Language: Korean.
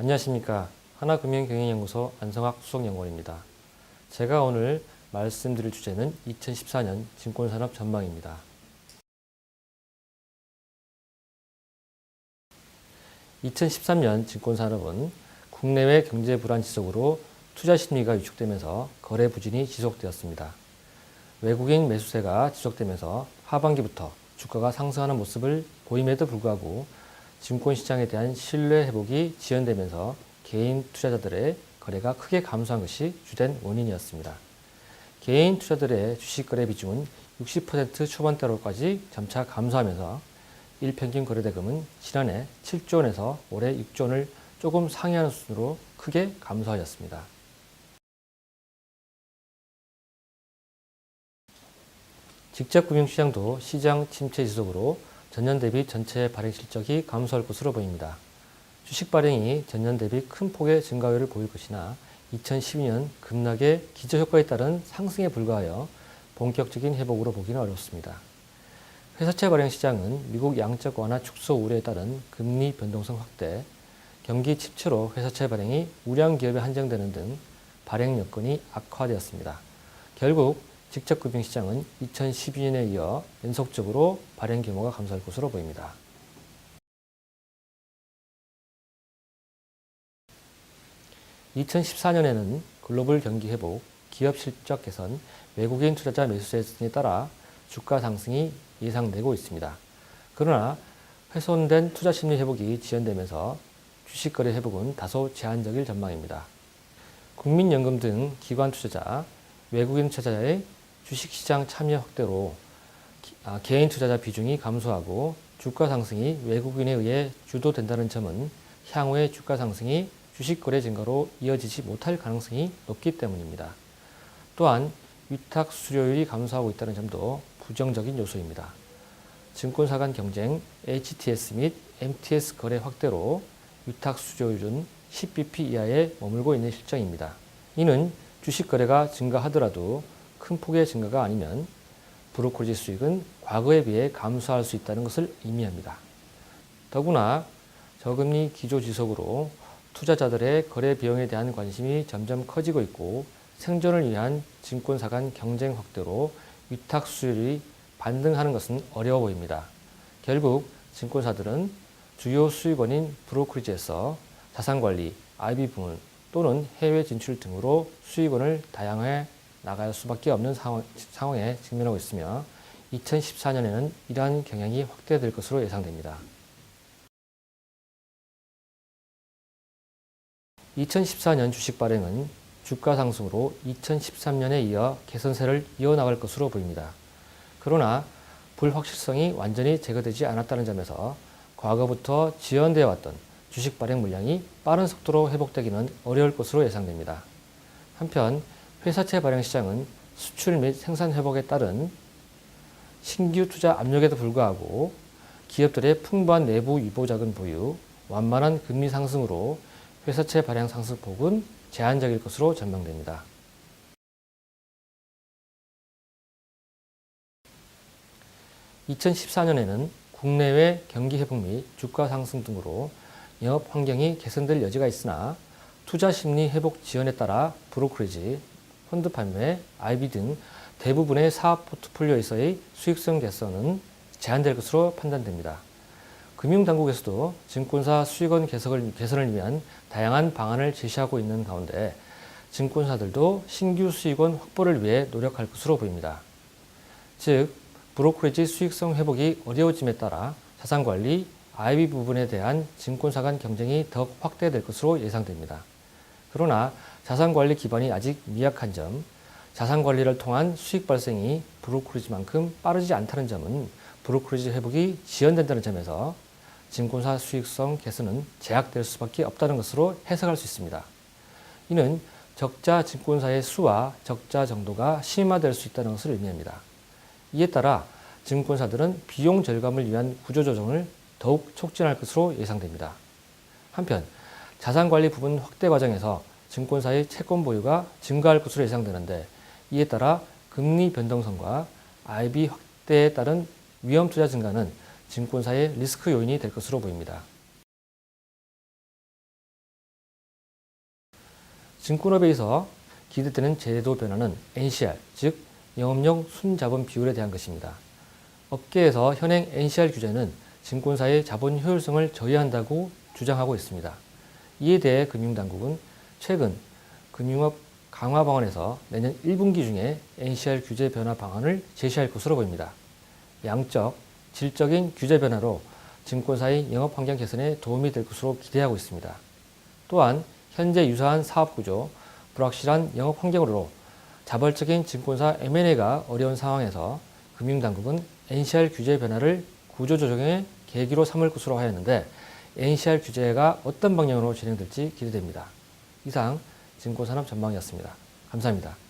안녕하십니까. 하나금융경영연구소 안성학 수석연구원입니다. 제가 오늘 말씀드릴 주제는 2014년 증권산업 전망입니다. 2013년 증권산업은 국내외 경제 불안 지속으로 투자 심리가 위축되면서 거래 부진이 지속되었습니다. 외국인 매수세가 지속되면서 하반기부터 주가가 상승하는 모습을 보임에도 불구하고 증권시장에 대한 신뢰 회복이 지연되면서 개인 투자자들의 거래가 크게 감소한 것이 주된 원인이었습니다. 개인 투자들의 주식 거래 비중은 60% 초반대로까지 점차 감소하면서 일평균 거래대금은 지난해 7조 원에서 올해 6조 원을 조금 상회하는 수준으로 크게 감소하였습니다. 직접 금융시장도 시장 침체 지속으로 전년 대비 전체 발행 실적이 감소할 것으로 보입니다. 주식 발행이 전년 대비 큰 폭의 증가율을 보일 것이나 2012년 급락의 기저효과에 따른 상승에 불과하여 본격적인 회복으로 보기는 어렵습니다. 회사채 발행 시장은 미국 양적 완화 축소 우려에 따른 금리 변동성 확대, 경기 침체로 회사채 발행이 우량 기업에 한정되는 등 발행 여건이 악화되었습니다. 결국 직접 금융시장은 2012년에 이어 연속적으로 발행 규모가 감소할 것으로 보입니다. (2014년에는) 글로벌 경기 회복, 기업 실적 개선, 외국인 투자자 매수세 등에 따라 주가 상승이 예상되고 있습니다. 그러나 훼손된 투자 심리 회복이 지연되면서 주식 거래 회복은 다소 제한적일 전망입니다. 국민연금 등 기관 투자자, 외국인 투자자의 주식시장 참여 확대로 개인 투자자 비중이 감소하고 주가 상승이 외국인에 의해 주도된다는 점은 향후의 주가 상승이 주식 거래 증가로 이어지지 못할 가능성이 높기 때문입니다. 또한 위탁 수수료율이 감소하고 있다는 점도 부정적인 요소입니다. 증권사 간 경쟁, HTS 및 MTS 거래 확대로 위탁 수수료율은 10bp 이하에 머물고 있는 실정입니다. 이는 주식 거래가 증가하더라도 큰 폭의 증가가 아니면 브로커리지 수익은 과거에 비해 감소할 수 있다는 것을 의미합니다. 더구나 저금리 기조 지속으로 투자자들의 거래 비용에 대한 관심이 점점 커지고 있고 생존을 위한 증권사 간 경쟁 확대로 위탁 수수료율이 반등하는 것은 어려워 보입니다. 결국 증권사들은 주요 수익원인 브로커리지에서 자산관리, IB 부문 또는 해외 진출 등으로 수익원을 다양화해 나갈 수밖에 없는 상황에 직면하고 있으며 2014년에는 이러한 경향이 확대될 것으로 예상됩니다. 2014년 주식 발행은 주가 상승으로 2013년에 이어 개선세를 이어나갈 것으로 보입니다. 그러나 불확실성이 완전히 제거되지 않았다는 점에서 과거부터 지연되어 왔던 주식 발행 물량이 빠른 속도로 회복되기는 어려울 것으로 예상됩니다. 한편 회사채 발행 시장은 수출 및 생산 회복에 따른 신규 투자 압력에도 불구하고 기업들의 풍부한 내부 유보자금 보유, 완만한 금리 상승으로 회사채 발행 상승폭은 제한적일 것으로 전망됩니다. (2014년에는) 국내외 경기 회복 및 주가 상승 등으로 영업 환경이 개선될 여지가 있으나 투자 심리 회복 지연에 따라 브로커리지, 펀드 판매, IB 등 대부분의 사업 포트폴리오에서의 수익성 개선은 제한될 것으로 판단됩니다. 금융당국에서도 증권사 수익원 개선을 위한 다양한 방안을 제시하고 있는 가운데 증권사들도 신규 수익원 확보를 위해 노력할 것으로 보입니다. 즉, 브로커리지 수익성 회복이 어려워짐에 따라 자산관리, IB 부분에 대한 증권사 간 경쟁이 더욱 확대될 것으로 예상됩니다. 그러나 자산관리 기반이 아직 미약한 점, 자산관리를 통한 수익 발생이 브로커리지만큼 빠르지 않다는 점은 브로커리지 회복이 지연된다는 점에서 증권사 수익성 개선은 제약될 수밖에 없다는 것으로 해석할 수 있습니다. 이는 적자 증권사의 수와 적자 정도가 심화될 수 있다는 것을 의미합니다. 이에 따라 증권사들은 비용 절감을 위한 구조조정을 더욱 촉진할 것으로 예상됩니다. 한편 자산관리 부분 확대 과정에서 증권사의 채권 보유가 증가할 것으로 예상되는데 이에 따라 금리 변동성과 IB 확대에 따른 위험 투자 증가는 증권사의 리스크 요인이 될 것으로 보입니다. 증권업에 있어 기대되는 제도 변화는 NCR, 즉 영업용 순자본 비율에 대한 것입니다. 업계에서 현행 NCR 규제는 증권사의 자본 효율성을 저해한다고 주장하고 있습니다. 이에 대해 금융당국은 최근 금융업 강화 방안에서 내년 1분기 중에 NCR 규제 변화 방안을 제시할 것으로 보입니다. 양적, 질적인 규제 변화로 증권사의 영업 환경 개선에 도움이 될 것으로 기대하고 있습니다. 또한 현재 유사한 사업 구조, 불확실한 영업 환경으로 자발적인 증권사 M&A가 어려운 상황에서 금융당국은 NCR 규제 변화를 구조조정의 계기로 삼을 것으로 하였는데 NCR 규제가 어떤 방향으로 진행될지 기대됩니다. 이상 증권산업 전망이었습니다. 감사합니다.